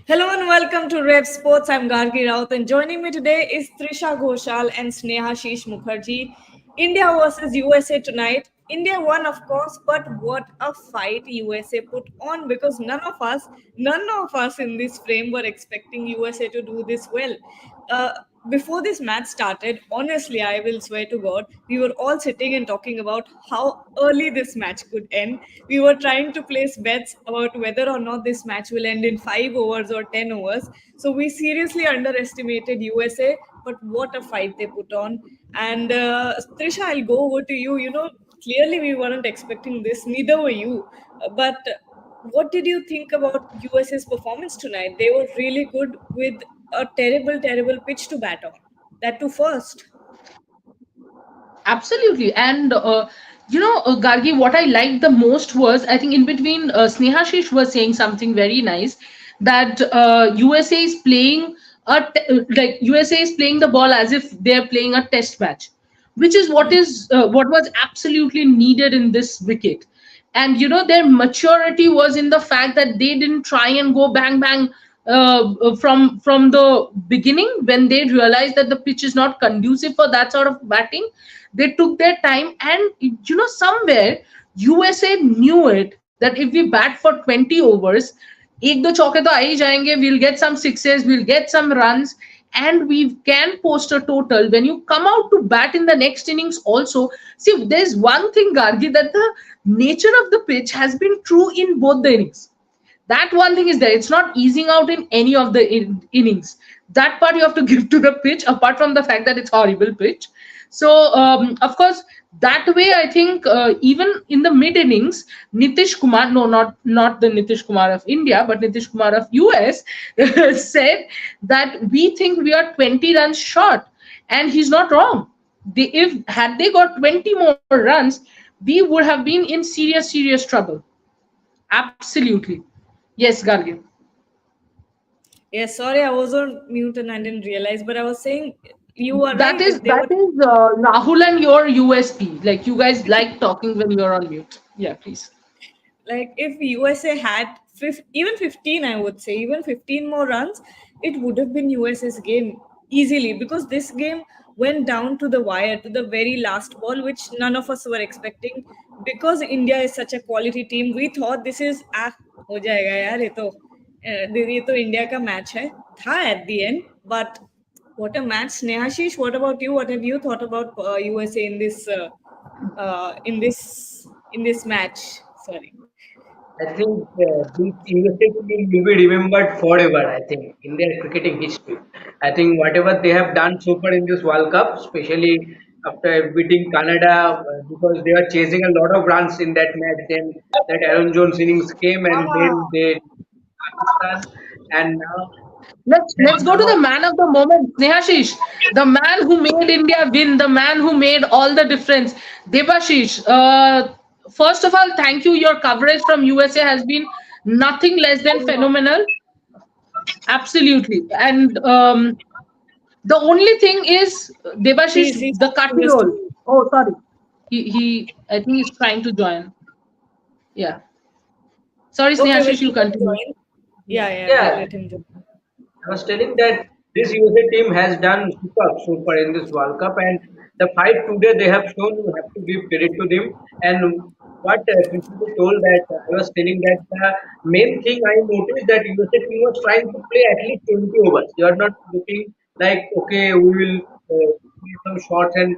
Hello and welcome to Rev Sports. I'm Gargi Raut, and joining me today is Trisha Ghoshal and Sneha Sheesh Mukherjee. India versus USA tonight. India won, of course, but what a fight USA put on, because none of us in this frame were expecting USA to do this well. Uh, Before this match started, honestly, I will swear to God, we were all sitting and talking about how early this match could end. We were trying to place bets about whether or not this match will end in 5 overs or 10 overs. So we seriously underestimated USA, but what a fight they put on. And Trisha, I'll go over to you. Clearly we weren't expecting this, neither were you. But what did you think about USA's performance tonight? They were really good with a terrible, terrible pitch to bat on. That too first. Absolutely. And, Gargi, what I liked the most was, I think in between, Sneha Shish was saying something very nice, that USA is playing USA is playing the ball as if they're playing a test match, which is what was absolutely needed in this wicket. And their maturity was in the fact that they didn't try and go bang bang from the beginning. When they realized that the pitch is not conducive for that sort of batting, they took their time. And somewhere USA knew it, that if we bat for 20 overs, एक दो चौके तो आ ही जाएंगे, we'll get some sixes, we'll get some runs, and we can post a total. When you come out to bat in the next innings also, see, there's one thing, Gargi, that the nature of the pitch has been true in both the innings. That one thing is there. It's not easing out in any of the innings. That part you have to give to the pitch, apart from the fact that it's horrible pitch. So, of course, that way I think even in the mid innings, Nitish Kumar, no, not the Nitish Kumar of India, but Nitish Kumar of US, said that we think we are 20 runs short, and he's not wrong. If had they got 20 more runs, we would have been in serious trouble. Absolutely. Yes, Gargi. Yeah, sorry, I was on mute and I didn't realize, but I was saying you are That right. is If they that were is Rahul and your USP. Like, you guys like talking when you're on mute. Yeah, please. like if USA had even 15, I would say even 15 more runs, it would have been USA's game easily, because this game went down to the wire, to the very last ball, which none of us were expecting. Because India is such a quality team, we thought this is हो जाएगा यार, ये तो India का match है था at the end. But what a match. Snehashish, what about you? What have you thought about USA in this in this match? Sorry. I think this USA team will be remembered forever. I think in their cricketing history. I think whatever they have done so far in this World Cup, especially after beating Canada, because they were chasing a lot of runs in that match. Then that Aaron Jones innings came, and then they Pakistan, and Let's go to the man of the moment, Snehashish, the man who made India win, the man who made all the difference. Debashish, first of all, thank you. Your coverage from USA has been nothing less than phenomenal. Absolutely. And the only thing is, Debashish, He's the cut asking us to. roll. Oh, sorry. I think he's trying to join. Yeah. Sorry, Okay, we'll Snehashish, you let him continue. join. Yeah, we'll yeah, let him join. I was telling that this USA team has done super so far in this World Cup, and the fight today they have shown. You have to give credit to them. And what Principal told, that I was telling that the main thing I noticed, that USA team was trying to play at least 20 overs. They are not looking like, okay, we will play some shots and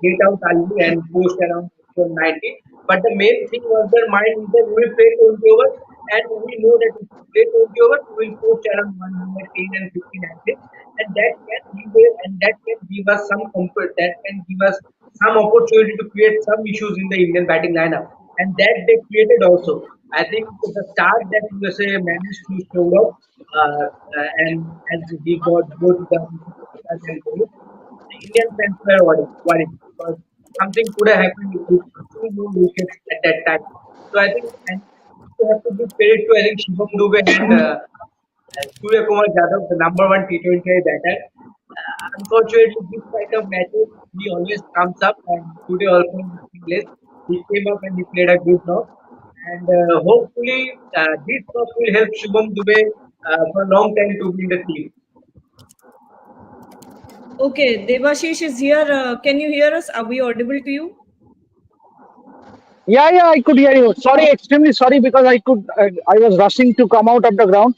get out early and post around 90. But the main thing was their mind is that we will play 20 overs, and we know that if we play 20 overs, we will post around 110 and 15 average, and that can give us some comfort, that can give us some opportunity to create some issues in the Indian batting lineup, and that they created also. I think the start that USA managed to show up, and as he got both the and Kohli, the Indian fans were worried because something could have happened with two more wickets at that time. So I think, and you have to give credit to, I think, Shivam Dube and Surya Kumar Yadav, the number one T20 batter. Unfortunately, this kind of matches he always comes up, and today also in the list he came up and he played a good knock. And hopefully, this knock will help Shubham Dube for a long time to be in the team. Okay, Devashish is here. Can you hear us? Are we audible to you? Yeah, I could hear you. Sorry, extremely sorry because I was rushing to come out of the ground.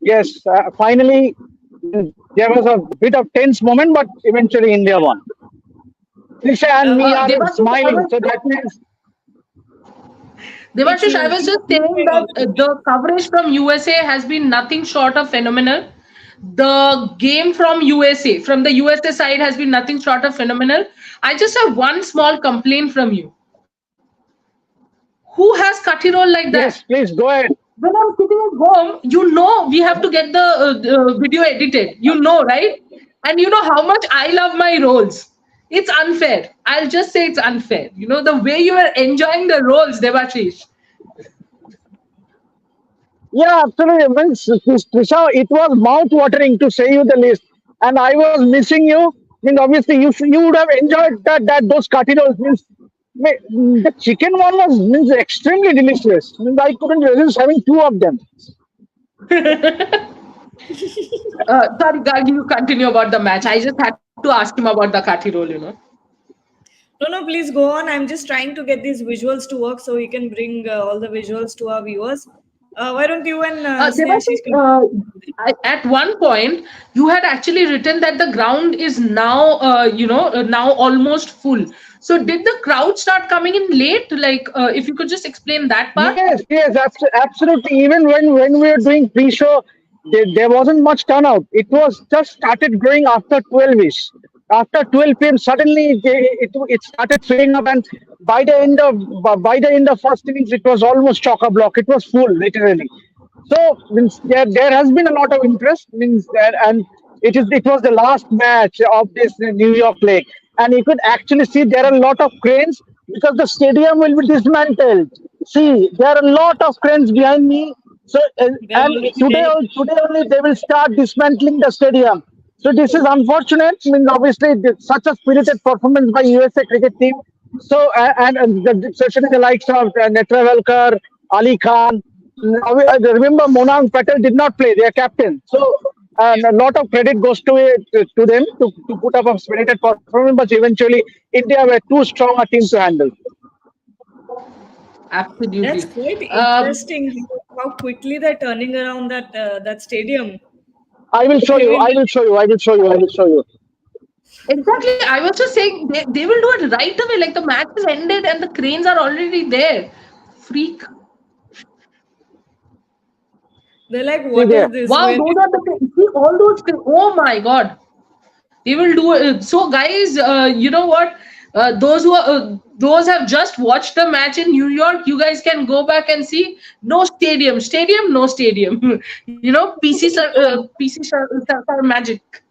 Yes, finally there was a bit of tense moment, but eventually India won. Trisha and me are Devashish, smiling, so that means It's Devashish, I was just saying that the coverage from USA has been nothing short of phenomenal. The game from USA, from the USA side, has been nothing short of phenomenal. I just have one small complaint from you. Who has Kati roll like that? yes. Please go ahead. When I'm sitting at home, we have to get the video edited. You know, right? And you know how much I love my roles. It's unfair. I'll just say it's unfair. You know, the way you are enjoying the roles, Devashish. Yeah, absolutely. Means, Trisha, it was mouth-watering to say you the least, and I was missing you. Means obviously you would have enjoyed that those kati rolls. Means the chicken one was means extremely delicious. Means I couldn't resist having two of them. Sorry, Gargi, you continue about the match. I just had to ask him about the Kati role, you know. No, please go on. I'm just trying to get these visuals to work so we can bring all the visuals to our viewers. Why don't you and Snehashish Devashish, at one point, you had actually written that the ground is now, now almost full. So, did the crowd start coming in late? Like, if you could just explain that part. Yes, absolutely. Even when we were doing pre-show, there wasn't much turnout. It was just started growing after 12ish. After 12 p.m., suddenly it started filling up, and by the end of first innings, it was almost chock a block. It was full, literally. So means there has been a lot of interest means there, and it was the last match of this New York Lake, and you could actually see there are a lot of cranes because the stadium will be dismantled. See, there are a lot of cranes behind me. So they're and already today there? today only they will start dismantling the stadium. So this is unfortunate. I mean, obviously, such a spirited performance by USA cricket team. So and especially the likes of Netravalkar, Ali Khan. I remember Monang Patel did not play; they are captain. So and a lot of credit goes to it to them to put up a spirited performance. But eventually, India were too strong a team to handle. That's Absolutely. quite Um, interesting how quickly they're turning around that stadium. I will show you. Even I with will show you. I will show you. I will show you. exactly. I was just saying they will do it right away. Like the match is ended and the cranes are already there. Freak. they're like, See what is there. this? Wow, Where those are the see all those. Oh my god, they will do it. So, guys, you know what? Those have just watched the match in New York. You guys can go back and see. No stadium, stadium, no stadium. You know, PC magic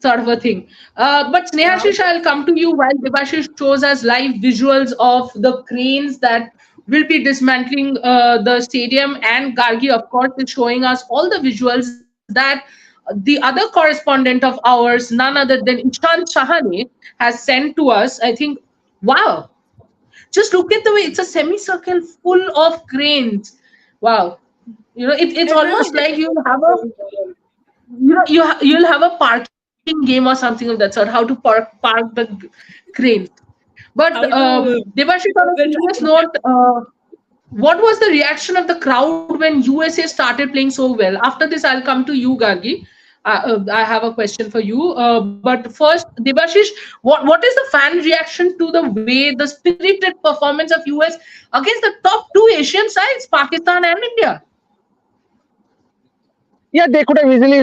sort of a thing. But wow. Snehashish, I'll come to you while Devashish shows us live visuals of the cranes that will be dismantling the stadium, and Gargi, of course, is showing us all the visuals that the other correspondent of ours, none other than Ishant Shahane, has sent to us. I think, wow, just look at the way it's a semicircle full of cranes. Wow. You know, it's And now almost like you have a you'll have a parking game or something of that sort, how to park the cranes. But how to Devashish, on a serious note, what was the reaction of the crowd when USA started playing so well? After this, I'll come to you, Gargi. I have a question for you. But first, Devashish, what is the fan reaction to the way the spirited performance of US against the top two Asian sides, Pakistan and India? Yeah, they could have easily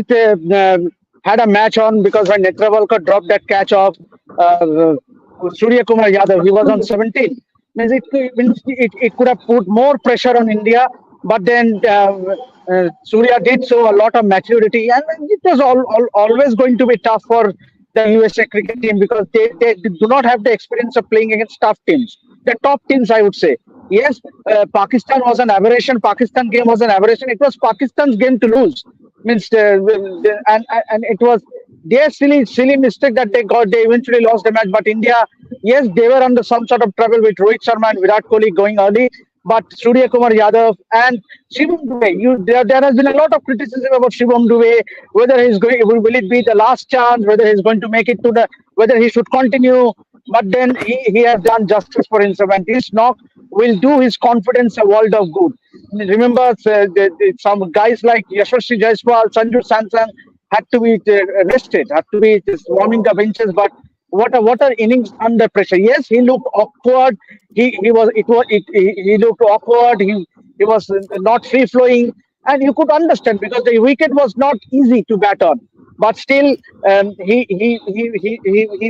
had a match on because when Netravalkar dropped that catch of Surya Kumar Yadav, he was on 17. Means it could have put more pressure on India, but then Surya did show a lot of maturity, and it was always going to be tough for the USA cricket team because they do not have the experience of playing against tough teams. The top teams, I would say. Yes, Pakistan was an aberration. Pakistan game was an aberration. It was Pakistan's game to lose. Means and it was their silly mistake that they got. They eventually lost the match. But India, yes, they were under some sort of trouble with Rohit Sharma and Virat Kohli going early. But Surya Kumar Yadav and Shivam Dube, there has been a lot of criticism about Shivam Dube, whether he's going, will it be the last chance, whether he's going to make it to the, whether he should continue. But then he has done justice for himself, and this knock will do his confidence a world of good. Remember, some guys like Yashasvi Jaiswal, Sanju Samson had to be rested, had to be just warming the benches. But what a innings under pressure. Yes, he looked awkward. He was it was it he looked awkward. He was not free flowing, and you could understand because the wicket was not easy to bat on. But still, he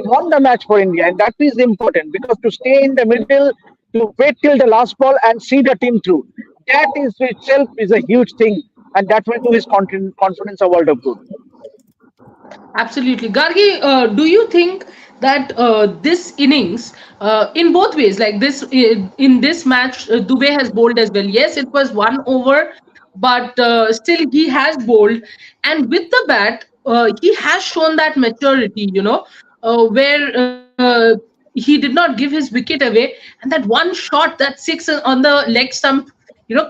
won the match for India, and that is important because to stay in the middle, to wait till the last ball and see the team through, that is itself is a huge thing, and that will do his confidence a world of good. Absolutely. Gargi, do you think that this innings, in both ways, like this, in this match, Dubey has bowled as well. Yes, it was 1 over, but still he has bowled. And with the bat, he has shown that maturity, where he did not give his wicket away. And that one shot, that six on the leg stump,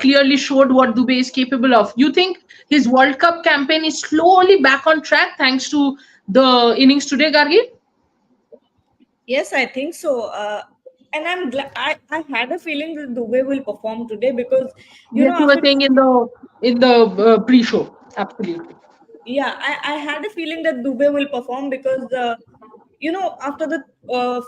clearly showed what Dubey is capable of. You think his World Cup campaign is slowly back on track thanks to the innings today, Gargi? Yes, I think so. And I'm glad I had a feeling that Dubey will perform today because Yes, you were after saying in the pre-show. Absolutely. yeah, I had a feeling that Dubey will perform because after the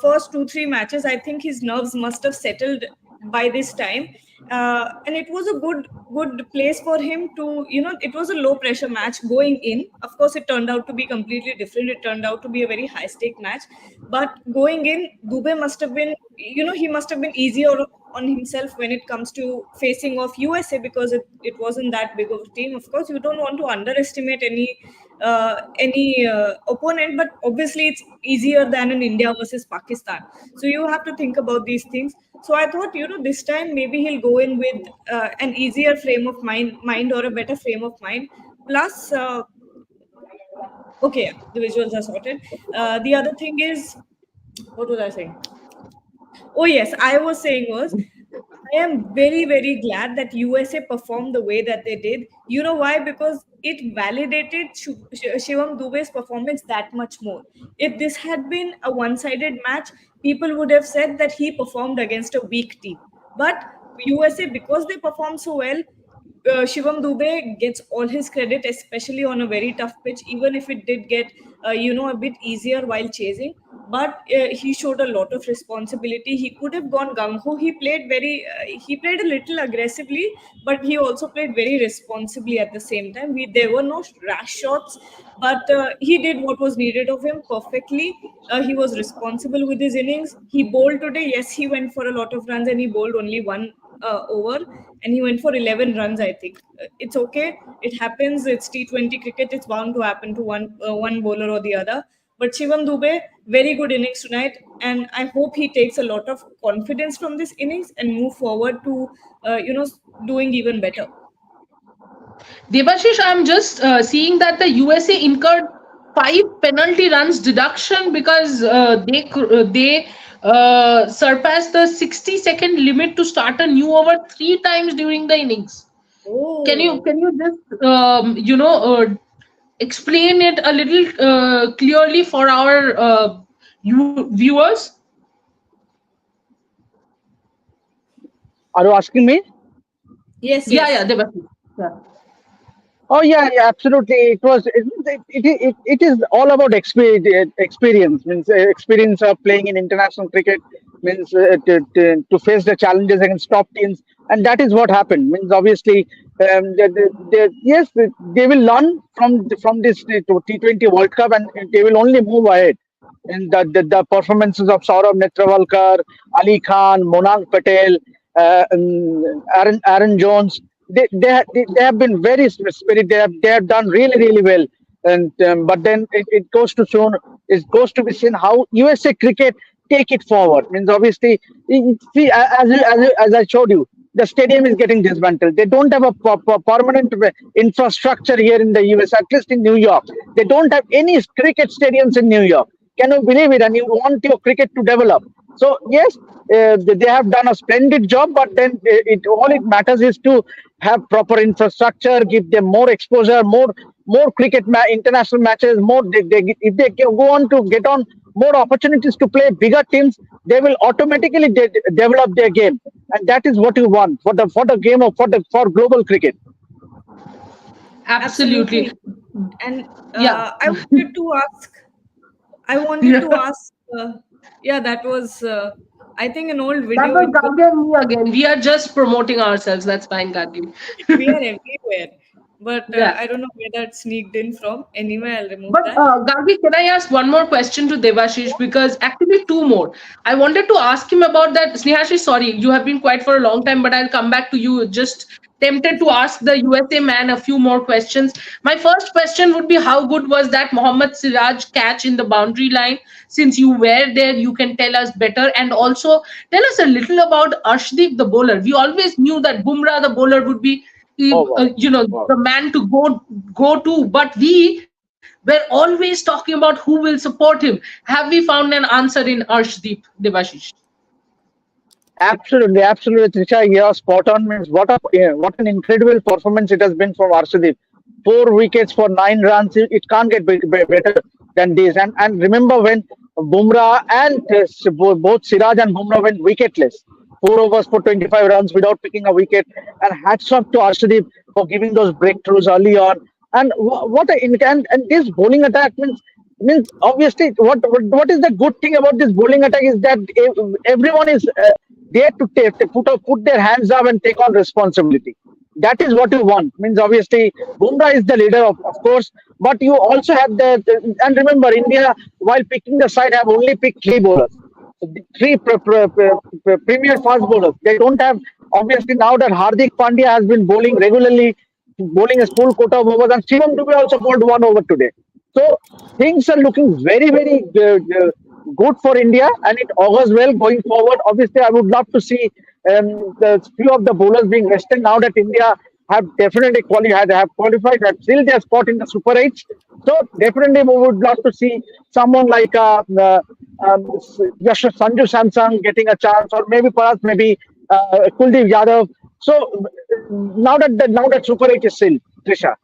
first 2 3 matches, I think his nerves must have settled by this time, and it was a good place for him to it was a low pressure match going in. Of course, it turned out to be completely different. It turned out to be a very high stake match, but going in, Dubey must have been he must have been easier on himself when it comes to facing off USA because it wasn't that big of a team. Of course, you don't want to underestimate any opponent, but obviously it's easier than in India versus Pakistan. So you have to think about these things. So I thought, this time maybe he'll go in with an easier frame of mind or a better frame of mind. Plus, okay, the visuals are sorted. The other thing is, what was I saying? Oh yes, I was saying was I am very very glad that USA performed the way that they did. You know why? Because it validated Shivam Dubey's performance that much more. If this had been a one-sided match, people would have said that he performed against a weak team. But USA, because they performed so well, Shivam Dube gets all his credit, especially on a very tough pitch, even if it did get, a bit easier while chasing. But he showed a lot of responsibility. He could have gone gung ho. He played a little aggressively, but he also played very responsibly at the same time. There were no rash shots, but he did what was needed of him perfectly. He was responsible with his innings. He bowled today. Yes, he went for a lot of runs and he bowled only one over, and he went for 11 runs. I think it's okay. It happens. It's T20 cricket. It's bound to happen to one bowler or the other. But Shivam Dube, very good innings tonight, and I hope he takes a lot of confidence from this innings and move forward to doing even better. Debashish, I'm just seeing that the USA incurred 5 penalty runs deduction because they surpassed the 60-second limit to start a new over 3 times during the innings. Oh, Can you just explain it a little clearly for our viewers? Are you asking me? yes, Yeah, yes. yeah, Debashish. Yeah. Oh yeah, yeah, absolutely. It is all about experience. Means experience of playing in international cricket means to face the challenges against top teams, and that is what happened. Means obviously, yes, they will learn from this T20 World Cup, and they will only move ahead. And the performances of Saurav Netravalkar, Ali Khan, Monank Patel, Aaron Jones, they have been very spirit. They have done really well. And but then it goes to shown it goes to be seen how USA cricket take it forward. Means obviously, see as I showed you, the stadium is getting dismantled. They don't have a permanent infrastructure here in the US, at least in New York. They don't have any cricket stadiums in New York. Can you believe it? And you want your cricket to develop. So yes, they have done a splendid job, but then it all it matters is to have proper infrastructure, give them more exposure, more international matches, more if they go on to get on more opportunities to play bigger teams, they will automatically develop their game, and that is what you want for the game of for global cricket. Absolutely. Absolutely. And Yeah. I wanted Yeah. to ask, yeah, that was, I think, an old That video. was It Gargi and me again. We are just promoting ourselves. That's fine, Gargi. We are everywhere, but Yeah. I don't know where that sneaked in from. Anyway, I'll remove But that. Gargi, can I ask one more question to Devashish? Because actually, two more. I wanted to ask him about that. Snehashish, sorry, you have been quiet for a long time, but I'll come back to you. Just tempted to ask the USA man a few more questions. My first question would be, how good was that Mohammad Siraj catch in the boundary line? Since you were there, you can tell us better. And also, tell us a little about Arshdeep, the bowler. We always knew that Bumrah, the bowler, would be Oh wow, wow. the man to go to, but we were always talking about who will support him. Have we found an answer in Arshdeep, Devashish? Absolutely, absolutely, Trisha. Yeah, spot on. Means what an incredible performance it has been from Arshdeep. 4 wickets for 9 runs. It can't get better than this. And remember when Bumrah and both Siraj and Bumrah went wicketless. 4 overs for 25 runs without picking a wicket. And hats off to Arshdeep for giving those breakthroughs early on. And what a and this bowling attack means obviously what is the good thing about this bowling attack is that everyone is there to put their hands up and take on responsibility. That is what you want. Means obviously Bumrah is the leader of course, but you also have and remember India while picking the side have only picked three bowlers, three premier fast bowlers. They don't have obviously now that Hardik Pandya has been bowling regularly, bowling a full quota of overs, and Shivam Dubey also bowled 1 over today. So things are looking very good for India, and it augurs well going forward. Obviously, I would love to see the few of the bowlers being rested now that India have definitely have qualified, have still their spot in the Super 8s. So definitely, we would love to see someone like just Sanju Samsung getting a chance, or maybe perhaps maybe Kuldeep Yadav. So now that Super 8 is still, Trisha.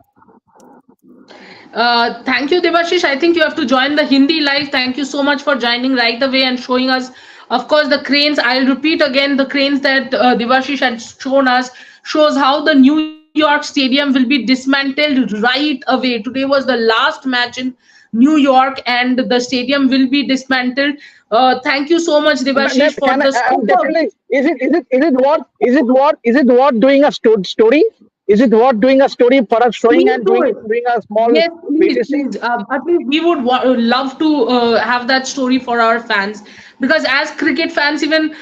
Thank you, Devashish. I think you have to join the Hindi live. Thank you so much for joining right away and showing us, of course, the cranes. I'll repeat again the cranes that Devashish had shown us shows how the New York Stadium will be dismantled right away. Today was the last match in New York, and the stadium will be dismantled. Thank you so much, Devashish, for Can the super. definitely is it what doing a story? Is it what doing a story for us showing Please and do it. doing a small Yes, please, PTC? please. At least we would love to have that story for our fans, because as cricket fans, even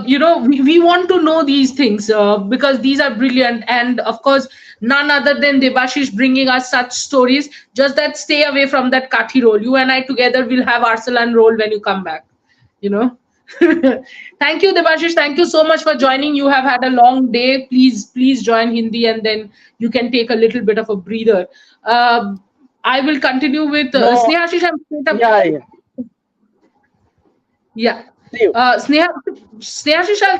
we want to know these things because these are brilliant, and of course, none other than Debashish bringing us such stories. Just that, stay away from that Kathi role. You and I together will have Arsalan role when you come back. You know. Thank you, Devashish. Thank you so much for joining. You have had a long day. Please join Hindi, and then you can take a little bit of a breather. I will continue with No, Snehashish. I'm straight up. yeah. Yeah. See you. Sneha, Snehashish, I'll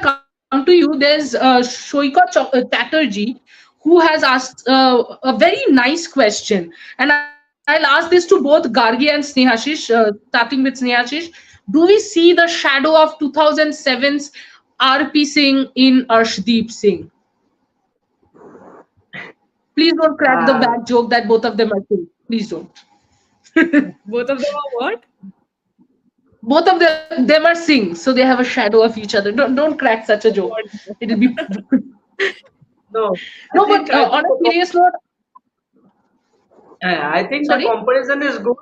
come to you. There's Shoika Chatterjee who has asked a very nice question. And I'll ask this to both Gargi and Snehashish, starting with Snehashish. Do we see the shadow of 2007's RP Singh in Arshdeep Singh? Please don't crack the Uh, bad joke that both of them are saying. Please don't. Both of them are what? Both of them are Singh, so they have a shadow of each other. Don't crack such a Oh joke. God. It'll be no, no, but I on think a serious note, I think the sorry. comparison is good.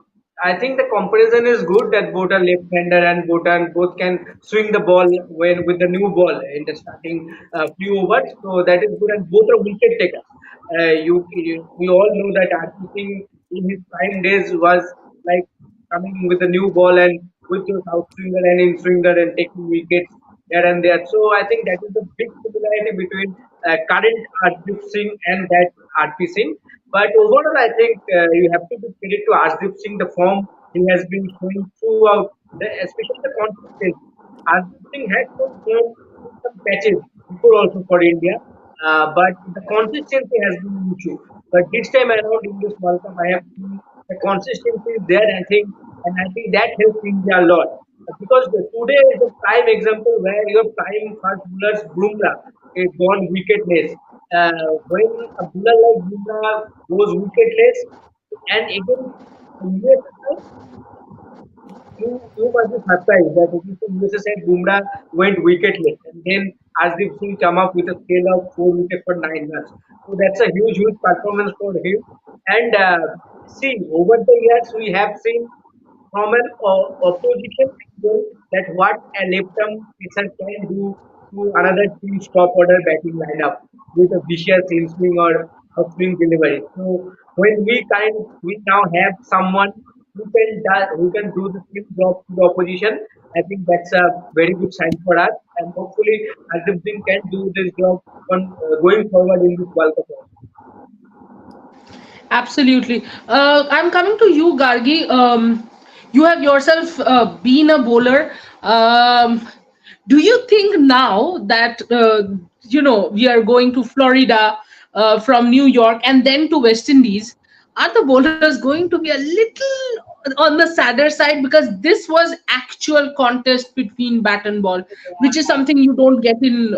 I think the comparison is good that both are left-hander and both can swing the ball when with the new ball in the starting few overs. So that is good, and both are wicket takers. We all know that RP Singh in his prime days was like coming with a new ball and with those out swinger and in swinger and taking wickets here and there. So I think that is the big similarity between current Arjit Singh and that RP Singh. But overall, I think you have to give credit to Arjit Singh, the form he has been showing throughout, especially the consistency. Arjun Singh had shown form in some patches before also for India, but the consistency has been an issue. But this time around in this World Cup, I have seen the consistency is there. I think that helps India a lot. Because today is a prime example where your prime fast bowlers Bumrah is gone wicketless. When a bowler like Bumrah goes wicketless, and again US you must be surprised that it is the USA side Bumrah went wicketless and then Asdeep Singh come up with a scale of 4 wickets for 9 runs. So that's a huge performance for him. And see, over the years we have seen from an opposition angle that what a left-arm pitcher can do to another team's top order batting lineup with a vicious in swing or a swing delivery. So when we now have someone who can do the same job to the opposition, I think that's a very good sign for us. And hopefully, Arjun Singh can do this job on going forward in this World Cup also. Absolutely. I'm coming to you, Gargi. You have yourself been a bowler. Do you think now that we are going to Florida from New York and then to West Indies, are the bowlers going to be a little on the sadder side, because this was actual contest between bat and ball, which is something you don't get in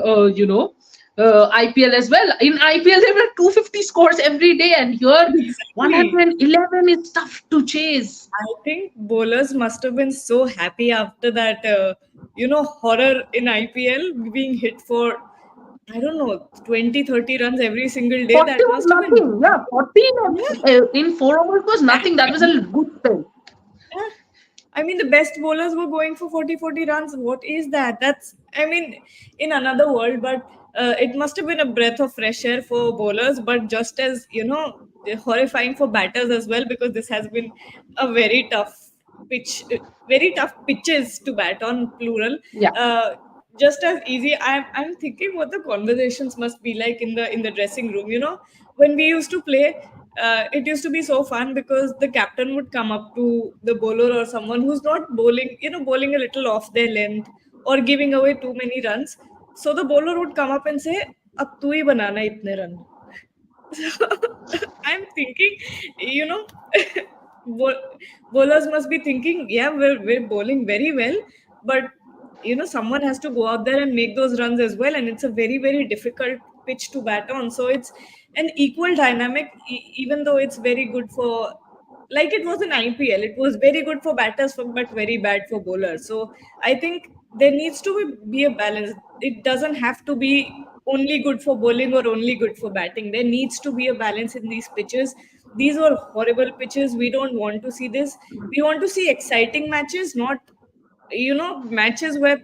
IPL as well. In IPL, there were 250 scores every day, and here Exactly. 111 is tough to chase. I think bowlers must have been so happy after that, horror in IPL being hit for, I don't know, 20, 30 runs every single day. 40 That was must have been, nothing. Yeah, 40 yeah, in 4 overs was nothing. That was a good spell. yeah. I mean, the best bowlers were going for 40 runs. What is that? That's, I mean, in another world, but it must have been a breath of fresh air for bowlers, but just as, horrifying for batters as well, because this has been a very tough pitch, very tough pitches to bat on, plural. Yeah. Uh, just as easy. I'm thinking what the conversations must be like in the dressing room. When we used to play, it used to be so fun because the captain would come up to the bowler or someone who's not bowling, bowling a little off their length or giving away too many runs. So the bowler would come up and say, "Ab tu hi banana itne run." So I'm thinking, you know, bowl- bowlers must be thinking, yeah, we're bowling very well, but someone has to go out there and make those runs as well, and it's a very, very difficult pitch to bat on. So it's an equal dynamic, even though it's very good for, like it was in IPL, it was very good for batters, but very bad for bowlers. So I think there needs to be a balance. It doesn't have to be only good for bowling or only good for batting. There needs to be a balance in these pitches. These were horrible pitches. We don't want to see this. We want to see exciting matches, not matches where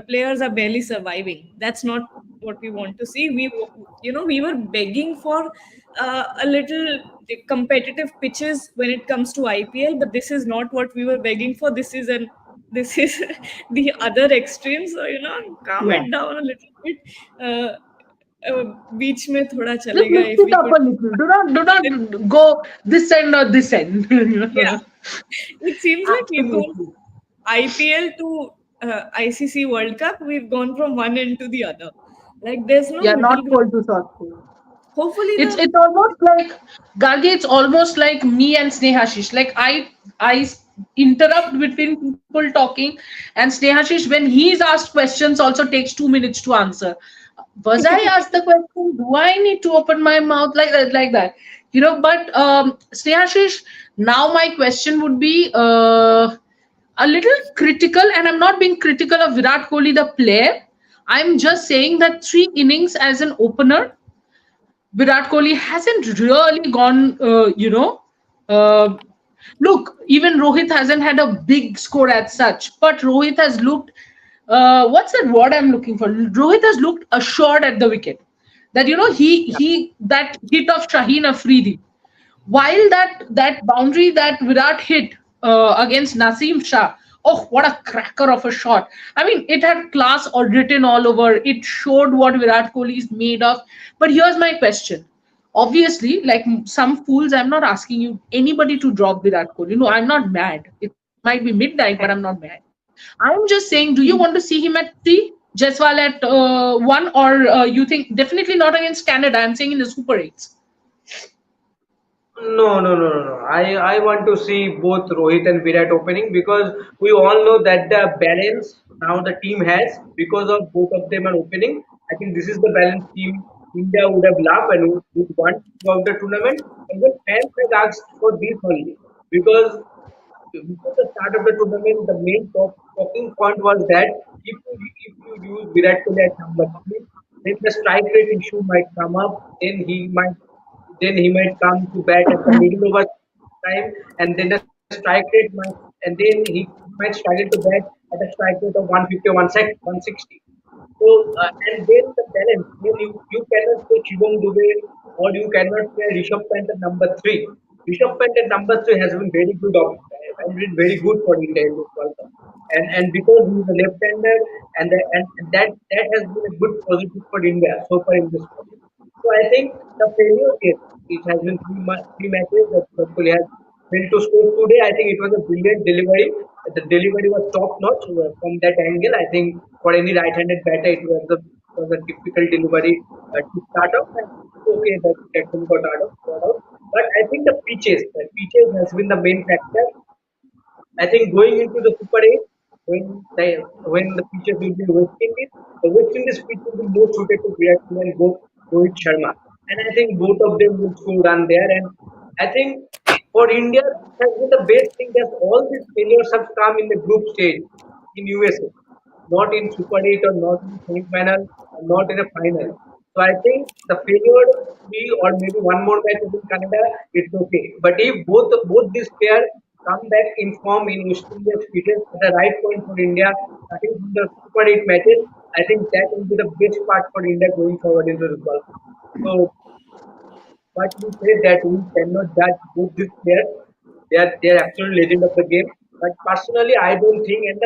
players are barely surviving. That's not what we want to see. We were begging for a little competitive pitches when it comes to IPL, but this is not what we were begging for. This is the other extreme. So calm Yeah. it down a little bit. uh, बीच में थोड़ा Just चलेगा mix if it we up could. a little. Do not go this end or this end. Yeah, it seems like we've gone Absolutely. IPL to ICC World Cup. We've gone from one end to the other. Like there's no Yeah, middle not ground. cold to soft. Hopefully the It's almost like Gargi. It's almost like me and Snehashish. Like I interrupt between people talking, and Snehashish, when he's asked questions, also takes 2 minutes to answer. Was I asked the question? Do I need to open my mouth like that? Like that, But Snehashish, now my question would be a little critical, and I'm not being critical of Virat Kohli, the player. I'm just saying that 3 innings as an opener, Virat Kohli hasn't really gone, Uh, look, even Rohit hasn't had a big score as such, but Rohit has looked. What's that word I'm looking for? Rohit has looked assured at the wicket. That he that hit of Shaheen Afridi, while that boundary that Virat hit against Naseem Shah, oh, what a cracker of a shot! I mean, it had class or written all over. It showed what Virat Kohli is made of. But here's my question. Obviously, like some fools, I'm not asking you anybody to drop Virat Kohli. No, I'm not mad. It might be midnight, but I'm not mad. I'm just saying, do you want to see him at 3, Jaiswal at 1, or you think definitely not against Canada? I'm saying in the Super 8s. No, no, no, no, no. I want to see both Rohit and Virat opening because we all know that the balance now the team has because of both of them are opening. I think this is the balanced team India would have loved and would want throughout the tournament. And the fans had asked for this only because before the start of the tournament, the main talking point was that if you use Virat Kohli at number three, then the strike rate issue might come up. Then he might come to bat at the middle over time, and then the strike rate might and then he might struggle to bat at a strike rate of 150 or 160. So, and then the balance, then you cannot play Shivam Dubey or you cannot play Rishabh Pant at number three. Rishabh Pant at number three has been very good and been very good for India in this World Cup. And because he is a left-hander and that has been a good positive for India so far in this tournament. So I think the failure is it has been three matches that Virat Kohli has failed to score today. I think it was a brilliant delivery. The delivery was top notch from that angle. I think for any right-handed batter, it was a difficult delivery to start off. And okay, that one got out. But I think the pitches has been the main factor. I think going into the Super 8, when the pitches will be West Indies, the West Indies pitch will be more suited to Virat Kohli and both Rohit Sharma. And I think both of them will score run there. And I think for India, it has been the best thing that all these failures have come in the group stage in USA, not in Super 8 or not in semi-final or not in a final. So I think the failure three or maybe one more match in Canada, it's okay. But if both these pairs come back in form in West India's pitches at the right point for India, starting from the Super 8 matches, I think that will be the best part for India going forward into the World Cup. So but we say that we cannot judge both these players. They are absolute legend of the game. But personally, I don't think, and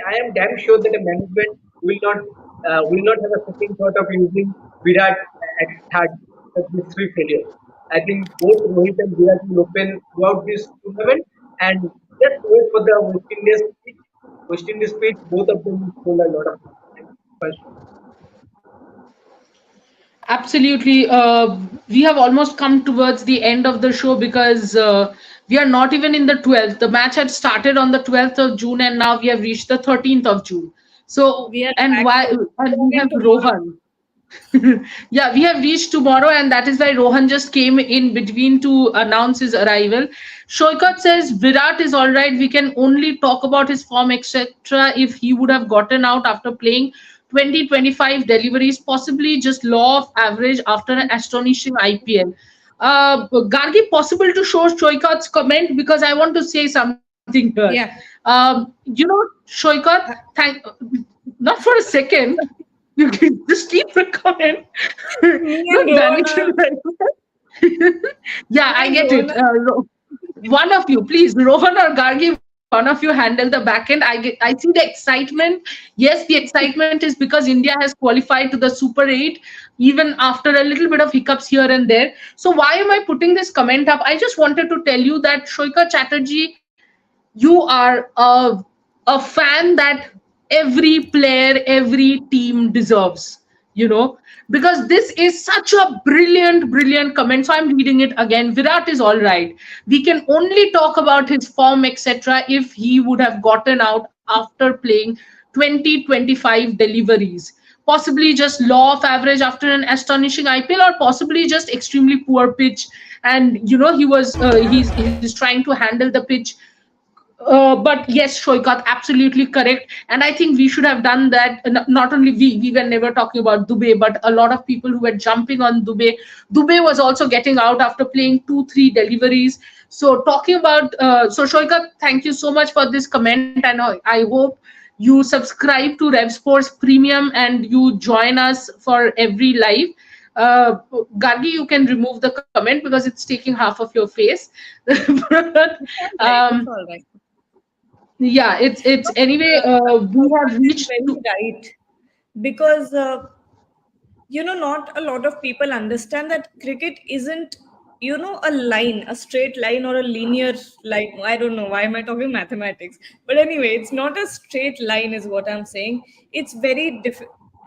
I am damn sure that the management will not have a second thought of using Virat at third for these three failures. I think both Rohit and Virat will open throughout this tournament, and just wait for the West Indies pitch. West Indies pitch, both of them will score a lot of runs. For sure. Absolutely. We have almost come towards the end of the show because we are not even in the 12th. The match had started on the 12th of June and now we have reached the 13th of June. So, We are and back why, to and we again have tomorrow. Rohan. Yeah, we have reached tomorrow, and that is why Rohan just came in between to announce his arrival. Shoikat says Virat is all right. We can only talk about his form, etc. if he would have gotten out after playing 2025 deliveries, possibly just law of average after an astonishing IPL. Gargi, possible to show Shoikat's comment because I want to say something here. Yeah. Shoikat, not for a second. You can just keep the comment. Me and Don't Rohan vanish are, like that. Yeah, me I and get Rohan it. are, One of you, please, Rohan or Gargi, one of you handle the back end. I see the excitement. Yes, the excitement is because India has qualified to the Super 8, even after a little bit of hiccups here and there. So why am I putting this comment up? I just wanted to tell you that Shoika Chatterjee, you are a fan that every player, every team deserves, you know, because this is such a brilliant, brilliant comment. So I'm reading it again. Virat is all right. We can only talk about his form, etc., if he would have gotten out after playing 2025 deliveries. Possibly just law of average after an astonishing IPL, or possibly just extremely poor pitch. And he's trying to handle the pitch but yes, Shoikat, absolutely correct. And I think we should have done that. Not only we were never talking about Dubey, but a lot of people who were jumping on Dubey. Dubey was also getting out after playing 2-3 deliveries. So talking about, Shoikat, thank you so much for this comment. And I hope you subscribe to Rev Sports Premium and you join us for every live. Gargi, you can remove the comment because it's taking half of your face. But, right. um, It's all right. yeah, it's anyway. We have Shokat is reached very to. right because not a lot of people understand that cricket isn't a line, a straight line or a linear line. I don't know why am I talking mathematics, but anyway, it's not a straight line, is what I'm saying. It's very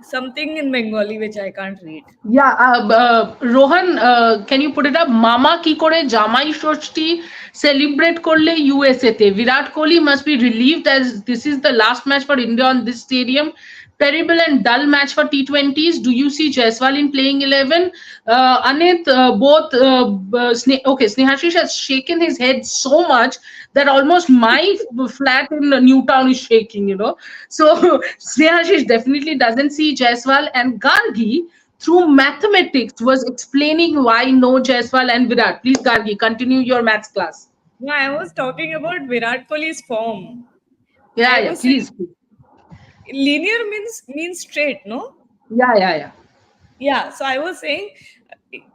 something in Bengali which I can't read. Yeah, Rohan, can you put it up? Mama ki kore jamai Shashthi celebrate korle USA te. Virat Kohli must be relieved as this is the last match for India on this stadium. Terrible and dull match for T20s. Do you see Jaiswal in playing 11? Anit, both okay, Snehashish has shaken his head so much that almost my flat in Newtown is shaking, you know. So Snehashish definitely doesn't see Jaiswal, and Gargi through mathematics was explaining why no Jaiswal and Virat. Please, Gargi, continue your maths class. No, I was talking about Virat Kohli's form. Yeah, I yeah, was saying please. Please. linear means straight, no? Yeah, yeah, yeah. Yeah, so I was saying,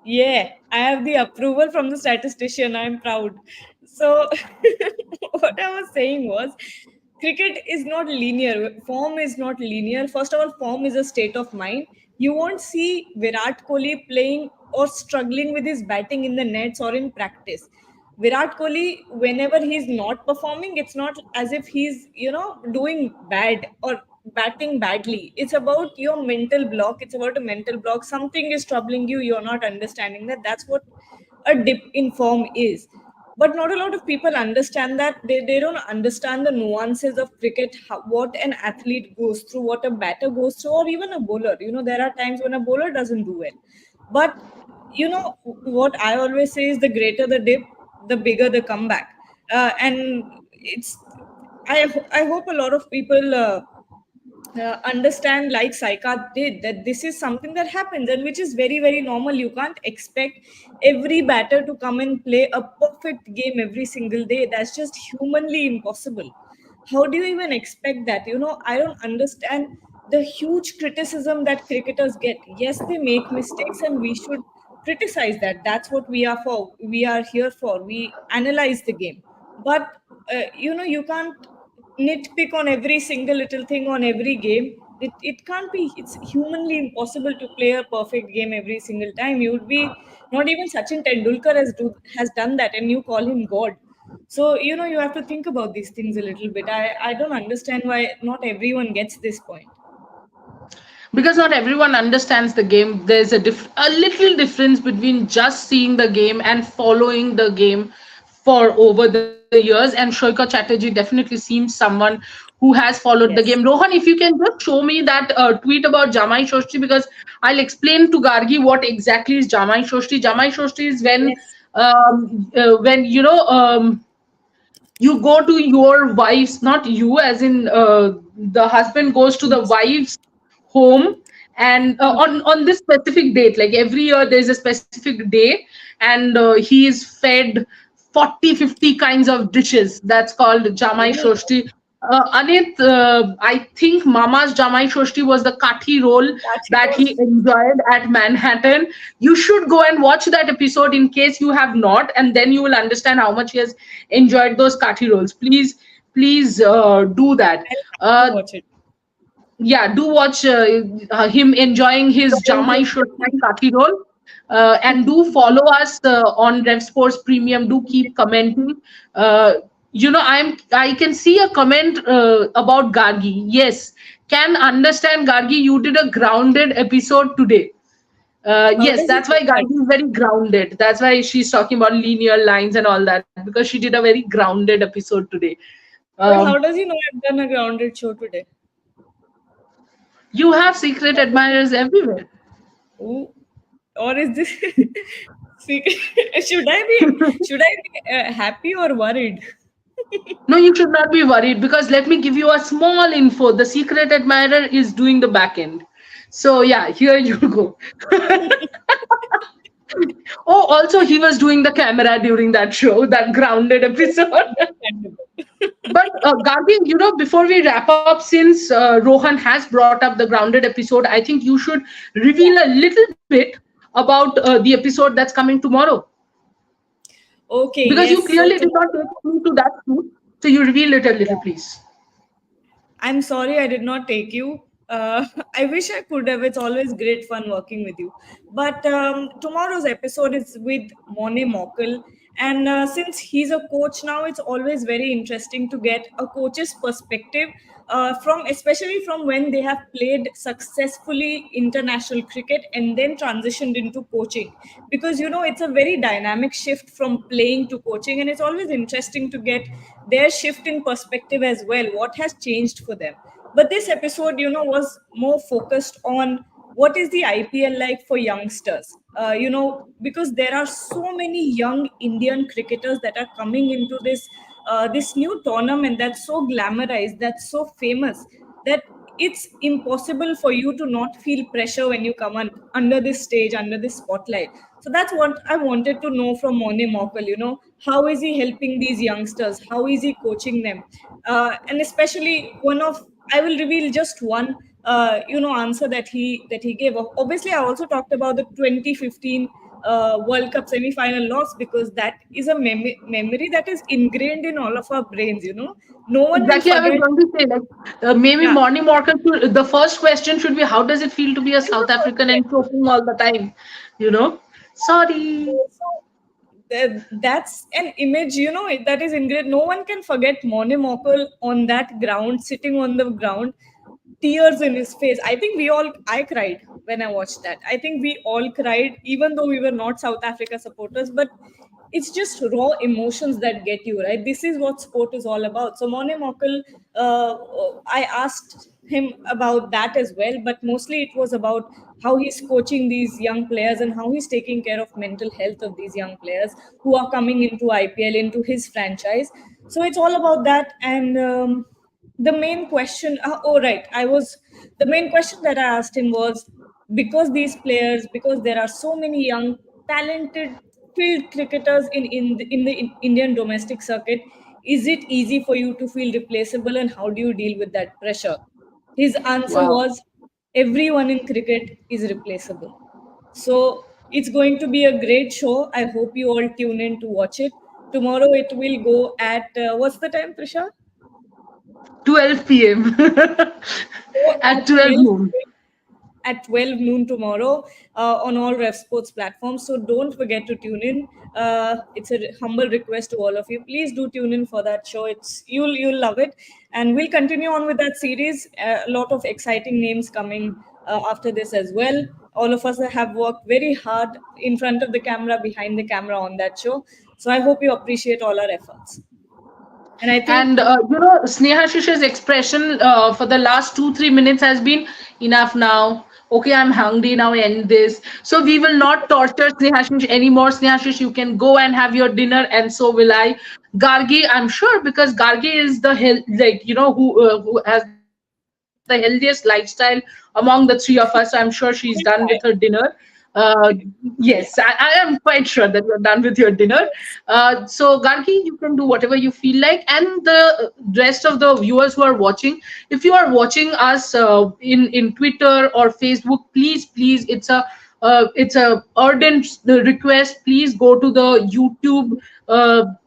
yeah, I have the approval from the statistician. I'm proud. So, what I was saying was, cricket is not linear. Form is not linear. First of all, form is a state of mind. You won't see Virat Kohli playing or struggling with his batting in the nets or in practice. Virat Kohli, whenever he's not performing, it's not as if he's, doing bad or batting badly. It's about your mental block. It's about a mental block. Something is troubling you. You're not understanding that. That's what a dip in form is. But not a lot of people understand that. They don't understand the nuances of cricket, what an athlete goes through, what a batter goes through, or even a bowler. There are times when a bowler doesn't do well. But what I always say is the greater the dip, the bigger the comeback. And it's I hope a lot of people understand, like Saikat did, that this is something that happens and which is very, very normal. You can't expect every batter to come and play a perfect game every single day. That's just humanly impossible. How do you even expect that? I don't understand the huge criticism that cricketers get. Yes, they make mistakes and we should criticize that. That's what we are for. We are here for. We analyze the game. But you can't nitpick on every single little thing on every game. It can't be. It's humanly impossible to play a perfect game every single time. You would be, not even Sachin Tendulkar has done that, and you call him God. So you have to think about these things a little bit. I don't understand why not everyone gets this point. Because not everyone understands the game. There's a little difference between just seeing the game and following the game for over the years. And Shoika Chatterjee definitely seems someone who has followed the game. Yes. Rohan, if you can just show me that tweet about Jamai Shoshti, because I'll explain to Gargi what exactly is Jamai Shoshti. Jamai Shoshti is Yes. when you go to your wife's, not you as in the husband goes to the Yes. wife's home, and on this specific date, like every year there's a specific day, and he is fed 40-50 kinds of dishes. That's called Jamai Oh, Shoshti. Anit, I think Mama's Jamai Shoshti was the kathi roll that he that he was. enjoyed at Manhattan. You should go and watch that episode in case you have not, and then you will understand how much he has enjoyed those kathi rolls. Please, please do that. I'll have to Uh, watch it. yeah, do watch him enjoying his Jamai Shurti Kati role. And do follow us on Rev Sports Premium. Do keep commenting. I can see a comment about Gargi. Yes, can understand Gargi. You did a grounded episode today. How Yes, does he that's do why that? Gargi is very grounded. That's why she's talking about linear lines and all that, because she did a very grounded episode today. But Um, how does he know I've done a grounded show today? you have secret admirers everywhere. Ooh. Or is this secret? Should I be happy or worried? No, you should not be worried, because let me give you a small info. The secret admirer is doing the back end. So yeah, here you go. Oh, also he was doing the camera during that show, that grounded episode. Understandable. But Gargi, before we wrap up, since Rohan has brought up the grounded episode, I think you should reveal a little bit about the episode that's coming tomorrow. Okay, Because you yes. So clearly did not take me to that shoot. So you reveal it a little, yeah. please. I'm sorry I did not take you. I wish I could have. It's always great fun working with you. But tomorrow's episode is with Mone Mokal. And since he's a coach now, it's always very interesting to get a coach's perspective from, especially from when they have played successfully international cricket and then transitioned into coaching. Because, it's a very dynamic shift from playing to coaching. And it's always interesting to get their shift in perspective as well. What has changed for them? But this episode, was more focused on what is the IPL like for youngsters. Because there are so many young Indian cricketers that are coming into this new tournament that's so glamorized, that's so famous, that it's impossible for you to not feel pressure when you come under this stage, under this spotlight. So that's what I wanted to know from Mone Mokal. How is he helping these youngsters? How is he coaching them? And especially one of, I will reveal just one, answer that he gave. Obviously, I also talked about the 2015 World Cup semi-final loss, because that is a memory that is ingrained in all of our brains. No one will Exactly, I was forget. going to say, like, maybe Yeah. Morning Morgan, the first question should be, how does it feel to be a It's the South first African and question. choking all the time? You know? Sorry. So that's an image, that is ingrained. No one can forget Mone Mokal on that ground, sitting on the ground, tears in his face. I cried when I watched that. I think we all cried, even though we were not South Africa supporters, but it's just raw emotions that get you, right? This is what sport is all about. So Mone Mokal, I asked him about that as well, but mostly it was about how he's coaching these young players and how he's taking care of mental health of these young players who are coming into IPL, into his franchise. So it's all about that. And the main question, oh right, I was the main question that I asked him was, because there are so many young talented field cricketers in the Indian domestic circuit, is it easy for you to feel replaceable, and how do you deal with that pressure? His answer Wow. was, everyone in cricket is replaceable. So it's going to be a great show. I hope you all tune in to watch it. Tomorrow it will go at what's the time, Trisha? 12 p.m. So at 12 noon. at 12 noon tomorrow on all Ref Sports platforms. So don't forget to tune in. It's a humble request to all of you. Please do tune in for that show. You'll love it, and we'll continue on with that series. A lot of exciting names coming after this as well. All of us have worked very hard in front of the camera, behind the camera on that show. So I hope you appreciate all our efforts. And I think And Sneha Shish's expression for the last 2-3 minutes has been, enough now. Okay, I'm hungry now. End this. So we will not torture Sneha Shish anymore. Sneha Shish, you can go and have your dinner, and so will I. Gargi, I'm sure, because Gargi is the who has the healthiest lifestyle among the three of us. So I'm sure she's done with her dinner. Yes, I am quite sure that you're done with your dinner. So, Gargi, you can do whatever you feel like. And the rest of the viewers who are watching, if you are watching us in Twitter or Facebook, please, it's a ardent request. Please go to the YouTube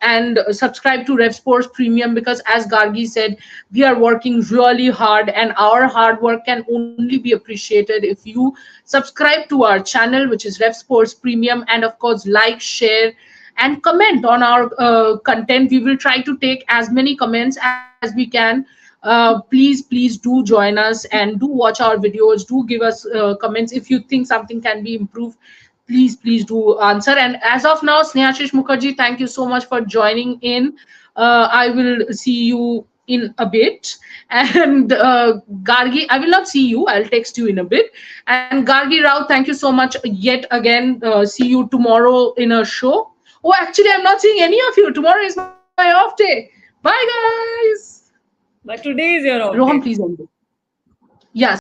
and subscribe to Rev Sports Premium, because, as Gargi said, we are working really hard, and our hard work can only be appreciated if you subscribe to our channel, which is Rev Sports Premium, and of course, like, share, and comment on our content. We will try to take as many comments as we can. Please do join us and do watch our videos. Do give us comments if you think something can be improved. Please do answer. And as of now, Snehashish Mukherjee, thank you so much for joining in. I will see you in a bit. And Gargi, I will not see you. I'll text you in a bit. And Gargi Rao, thank you so much yet again. See you tomorrow in a show. Oh, actually, I'm not seeing any of you. Tomorrow is my off day. Bye, guys. but today is your off Rohan, day. please end it. Yeah,